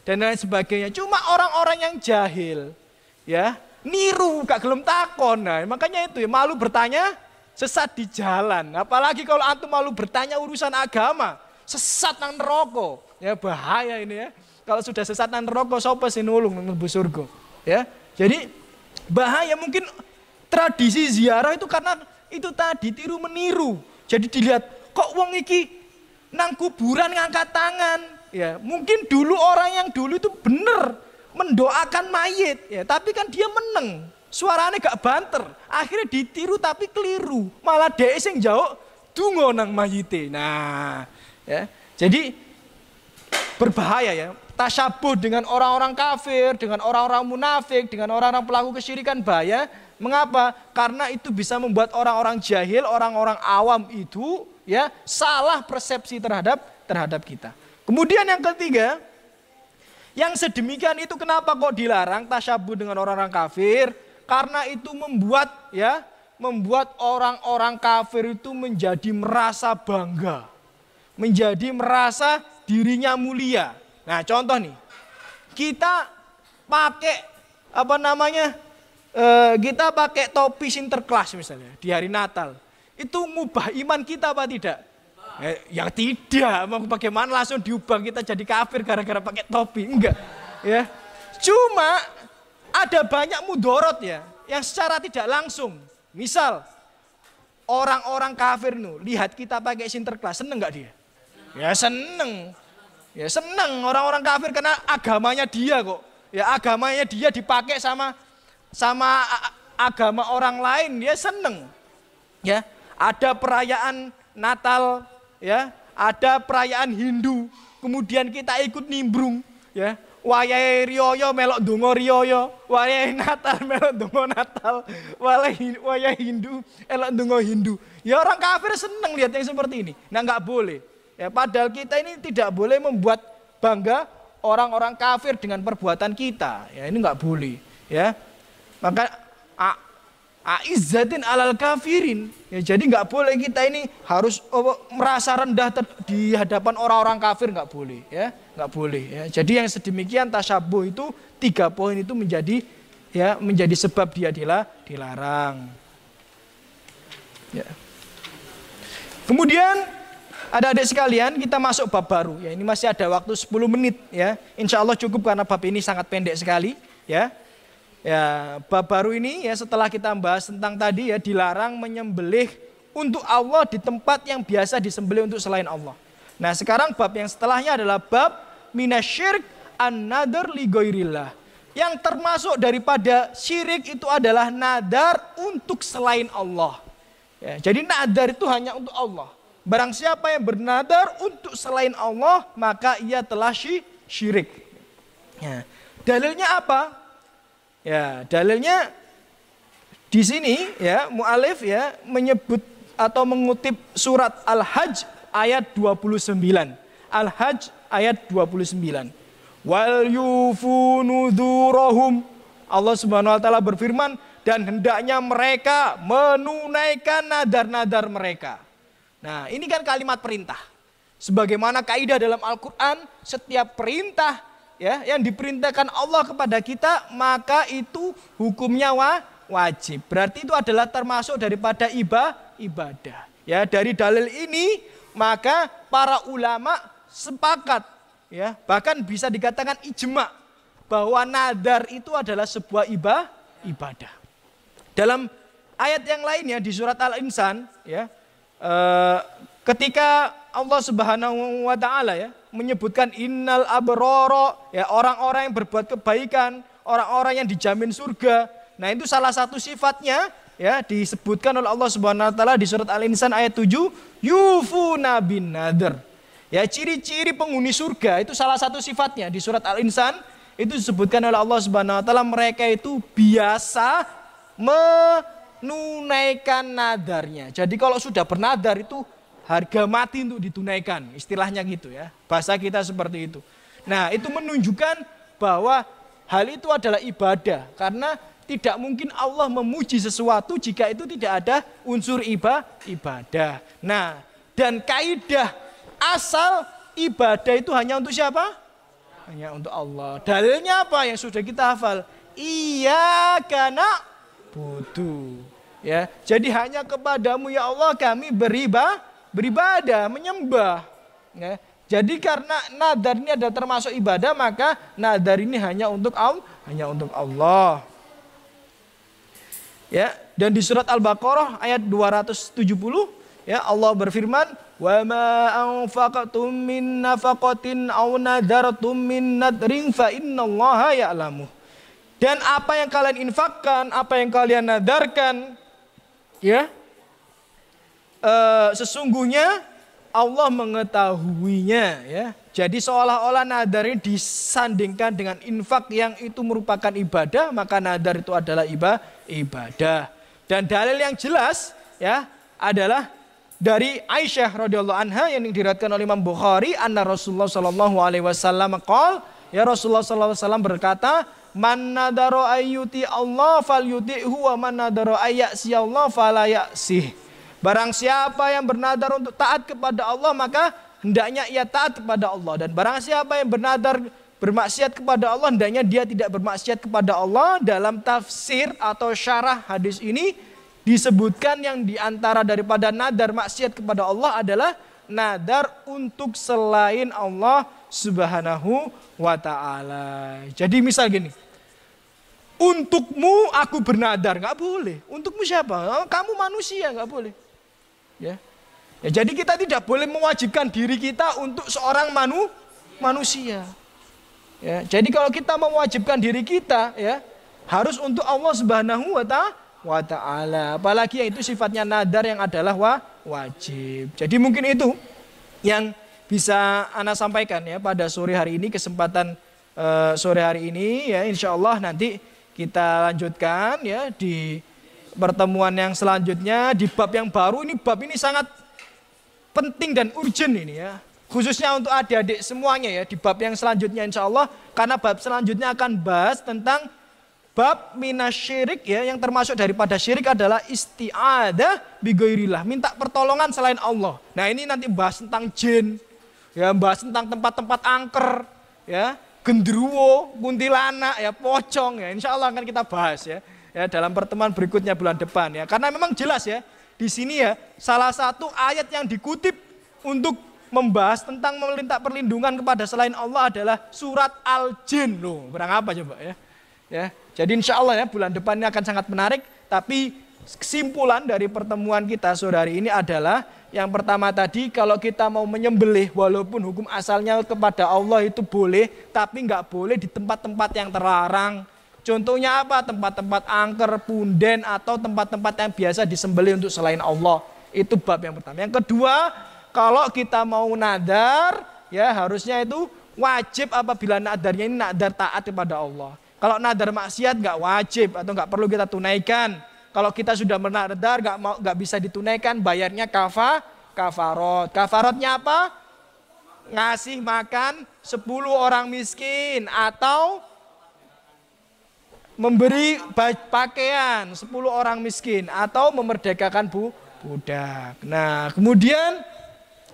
dan lain sebagainya. Cuma orang-orang yang jahil, ya, niru, gak gelem takon. Nah, makanya itu ya, malu bertanya sesat di jalan. Apalagi kalau antum malu bertanya urusan agama. sesat nang neraka. Ya bahaya ini ya. Kalau sudah sesat nang neraka sapa sing nulung mlebu surga. Ya. Jadi bahaya, mungkin tradisi ziarah itu karena itu tadi tiru meniru. Jadi dilihat kok wong iki nang kuburan ngangkat tangan. Ya, mungkin dulu orang yang dulu itu bener mendoakan mayit, ya, tapi kan dia meneng. Suaranya gak banter, akhirnya ditiru tapi keliru. Malah dia sing jauh dungo nang mayite. Nah, ya. Jadi berbahaya ya. Tasyabuh dengan orang-orang kafir, dengan orang-orang munafik, dengan orang-orang pelaku kesyirikan bahaya. Mengapa? Karena itu bisa membuat orang-orang jahil, orang-orang awam itu ya salah persepsi terhadap kita. Kemudian yang ketiga, yang sedemikian itu kenapa kok dilarang tasyabuh dengan orang-orang kafir? Karena itu membuat orang-orang kafir itu menjadi merasa bangga, menjadi merasa dirinya mulia. Nah, contoh nih, kita pakai kita pakai topi Sinterklas misalnya di hari Natal, itu ngubah iman kita apa tidak? Ya tidak, mau bagaimana langsung diubah kita jadi kafir gara-gara pakai topi? Enggak, ya. Cuma ada banyak mudorot ya, yang secara tidak langsung. Misal orang-orang kafir lihat kita pakai Sinterklas, seneng nggak dia? Ya seneng. Ya seneng orang-orang kafir karena agamanya dia kok. Ya agamanya dia dipakai sama agama orang lain, dia seneng. Ya, ada perayaan Natal, ya, ada perayaan Hindu, kemudian kita ikut nimbrung, ya. Wayahe riyoyo melok donga riyoyo, wayahe Natal melok donga Natal, wayahe Hindu elok donga Hindu. Ya orang kafir seneng lihat yang seperti ini. Nah nggak boleh. Ya padahal kita ini tidak boleh membuat bangga orang-orang kafir dengan perbuatan kita. Ya ini nggak boleh. Ya maka aizzatin alal kafirin. Ya, jadi nggak boleh kita ini harus merasa rendah di hadapan orang-orang kafir, nggak boleh, ya, nggak boleh. Ya. Jadi yang sedemikian tasyabuh itu 3 poin itu menjadi sebab dia dilarang. Ya. Kemudian adik-adik sekalian kita masuk bab baru. Ya, ini masih ada waktu 10 menit. Ya, insya Allah cukup karena bab ini sangat pendek sekali. Ya. Ya, bab baru ini ya setelah kita bahas tentang tadi ya dilarang menyembelih untuk Allah di tempat yang biasa disembelih untuk selain Allah. Nah, sekarang bab yang setelahnya adalah bab minasyirk an-nadar li ghairillah. Yang termasuk daripada syirik itu adalah nadar untuk selain Allah. Ya, jadi nadar itu hanya untuk Allah. Barang siapa yang bernadar untuk selain Allah, maka ia telah syirik. Ya, dalilnya apa? Ya, dalilnya di sini ya mu'alif ya menyebut atau mengutip surat Al-Hajj ayat 29. Al-Hajj ayat 29. Wal yufu nudhurahum. Allah Subhanahu wa taala berfirman, dan hendaknya mereka menunaikan nadar-nadar mereka. Nah, ini kan kalimat perintah. Sebagaimana kaidah dalam Al-Qur'an, setiap perintah ya, yang diperintahkan Allah kepada kita, maka itu hukumnya wajib. Berarti itu adalah termasuk daripada ibadah. Ya, dari dalil ini maka para ulama sepakat, ya, bahkan bisa dikatakan ijma bahwa nadar itu adalah sebuah ibadah. Dalam ayat yang lainnya di surat Al-Insan, ya, ketika Allah Subhanahu wa taala ya menyebutkan innal abrara, ya orang-orang yang berbuat kebaikan, orang-orang yang dijamin surga. Nah, itu salah satu sifatnya ya disebutkan oleh Allah Subhanahu wa taala di surat Al-Insan ayat 7, yufuna bin nadar. Ya, ciri-ciri penghuni surga itu salah satu sifatnya di surat Al-Insan itu disebutkan oleh Allah Subhanahu wa taala, mereka itu biasa menunaikan nadarnya. Jadi kalau sudah bernadar itu harga mati untuk ditunaikan, istilahnya gitu ya. Bahasa kita seperti itu. Nah, itu menunjukkan bahwa hal itu adalah ibadah. Karena tidak mungkin Allah memuji sesuatu jika itu tidak ada unsur ibadah. Nah, dan kaidah asal ibadah itu hanya untuk siapa? Hanya untuk Allah. Dalilnya apa yang sudah kita hafal? Iyyaka na'budu. Ya, jadi hanya kepadamu ya Allah kami beribadah, menyembah. Ya. Jadi karena nadar ini adalah termasuk ibadah, maka nadar ini hanya untuk Allah. Ya, dan di surat Al-Baqarah ayat 270 ya Allah berfirman, "Wa ma anfaqtum min nafaqatin aw nadartum min nadrin fa innallaha ya'lamu." Dan apa yang kalian infakkan, apa yang kalian nadarkan, ya, sesungguhnya Allah mengetahuinya, ya. Jadi seolah-olah nadar ini disandingkan dengan infak yang itu merupakan ibadah, maka nadar itu adalah ibadah. Dan dalil yang jelas, ya, adalah dari Aisyah radhiyallahu anha yang diriwayatkan oleh Imam Bukhari, anna Rasulullah sallallahu alaihi wasallam qaal, ya Rasulullah sallallahu alaihi wasallam berkata, "Man nadara ayyuti Allah falyuti'hu wa man nadara ayyasi Allah fala ya'sih." Barang siapa yang bernadar untuk taat kepada Allah, maka hendaknya ia taat kepada Allah. Dan barang siapa yang bernadar bermaksiat kepada Allah, hendaknya dia tidak bermaksiat kepada Allah. Dalam tafsir atau syarah hadis ini disebutkan yang diantara daripada nadar maksiat kepada Allah adalah nadar untuk selain Allah Subhanahu wa ta'ala. Jadi misal gini, untukmu aku bernadar, nggak boleh. Untukmu siapa? Kamu manusia, nggak boleh. Ya. Ya, jadi kita tidak boleh mewajibkan diri kita untuk seorang manusia. Ya, jadi kalau kita mewajibkan diri kita, ya, harus untuk Allah Subhanahu wa ta'ala. Apalagi yang itu sifatnya nadar yang adalah wajib. Jadi mungkin itu yang bisa Ana sampaikan ya pada sore hari ini, kesempatan sore hari ini, ya, insya Allah nanti kita lanjutkan ya di pertemuan yang selanjutnya di bab yang baru. Ini bab ini sangat penting dan urgent ini ya, khususnya untuk adik-adik semuanya ya, di bab yang selanjutnya insya Allah, karena bab selanjutnya akan bahas tentang bab minasyirik ya, yang termasuk daripada syirik adalah isti'adah bighairillah, minta pertolongan selain Allah. Nah ini nanti bahas tentang jin ya, bahas tentang tempat-tempat angker ya, genderuwo, kuntilanak ya, pocong ya, insya Allah akan kita bahas ya dalam pertemuan berikutnya bulan depan ya. Karena memang jelas ya di sini ya, salah satu ayat yang dikutip untuk membahas tentang meminta perlindungan kepada selain Allah adalah surat Al-Jin loh. Berang apa coba ya? Ya, jadi insya Allah ya bulan depannya akan sangat menarik. Tapi kesimpulan dari pertemuan kita sore hari ini adalah yang pertama tadi, kalau kita mau menyembelih walaupun hukum asalnya kepada Allah itu boleh, tapi nggak boleh di tempat-tempat yang terlarang. Contohnya apa? Tempat-tempat angker, punden, atau tempat-tempat yang biasa disembelih untuk selain Allah. Itu bab yang pertama. Yang kedua, kalau kita mau nadar, ya harusnya itu wajib apabila nadarnya ini nadar taat kepada Allah. Kalau nadar maksiat nggak wajib atau nggak perlu kita tunaikan. Kalau kita sudah bernadar nggak bisa ditunaikan, bayarnya kafarot. Kafarotnya apa? Ngasih makan 10 orang miskin atau memberi pakaian 10 orang miskin atau memerdekakan budak. Nah, kemudian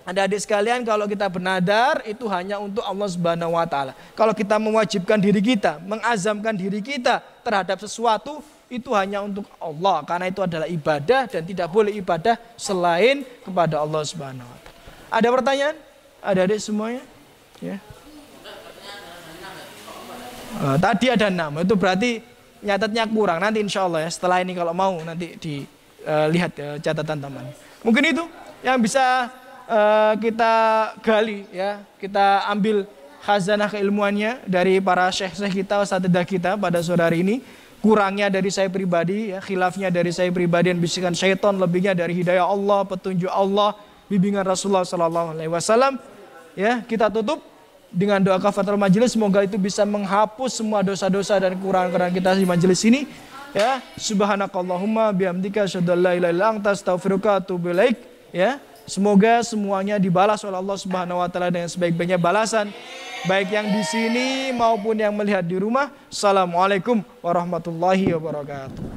adik-adik sekalian, kalau kita bernadar itu hanya untuk Allah Subhanahu wa taala. Kalau kita mewajibkan diri kita, mengazamkan diri kita terhadap sesuatu, itu hanya untuk Allah, karena itu adalah ibadah dan tidak boleh ibadah selain kepada Allah Subhanahu wa taala. Ada pertanyaan? Adik-adik semuanya? Ya. Tadi ada 6, itu berarti nyatetnya kurang. Nanti insya Allah ya, setelah ini kalau mau nanti dilihat catatan teman. Mungkin itu yang bisa kita gali ya, kita ambil khazanah keilmuannya dari para syekh-syekh kita, ustadzah kita pada sore hari ini. Kurangnya dari saya pribadi ya, khilafnya dari saya pribadi dan bisikan syaitan, lebihnya dari hidayah Allah, petunjuk Allah, bimbingan Rasulullah SAW. Ya, kita tutup dengan doa kafaratul majelis, semoga itu bisa menghapus semua dosa-dosa dan kekurangan kita di majelis ini. Ya, subhanakallahumma bihamdika asyhadu an la ilaha illa anta astaghfiruka wa atubu ilaik. Ya, semoga semuanya dibalas oleh Allah Subhanahu wa taala dengan sebaik-baiknya balasan, baik yang di sini maupun yang melihat di rumah. Assalamualaikum warahmatullahi wabarakatuh.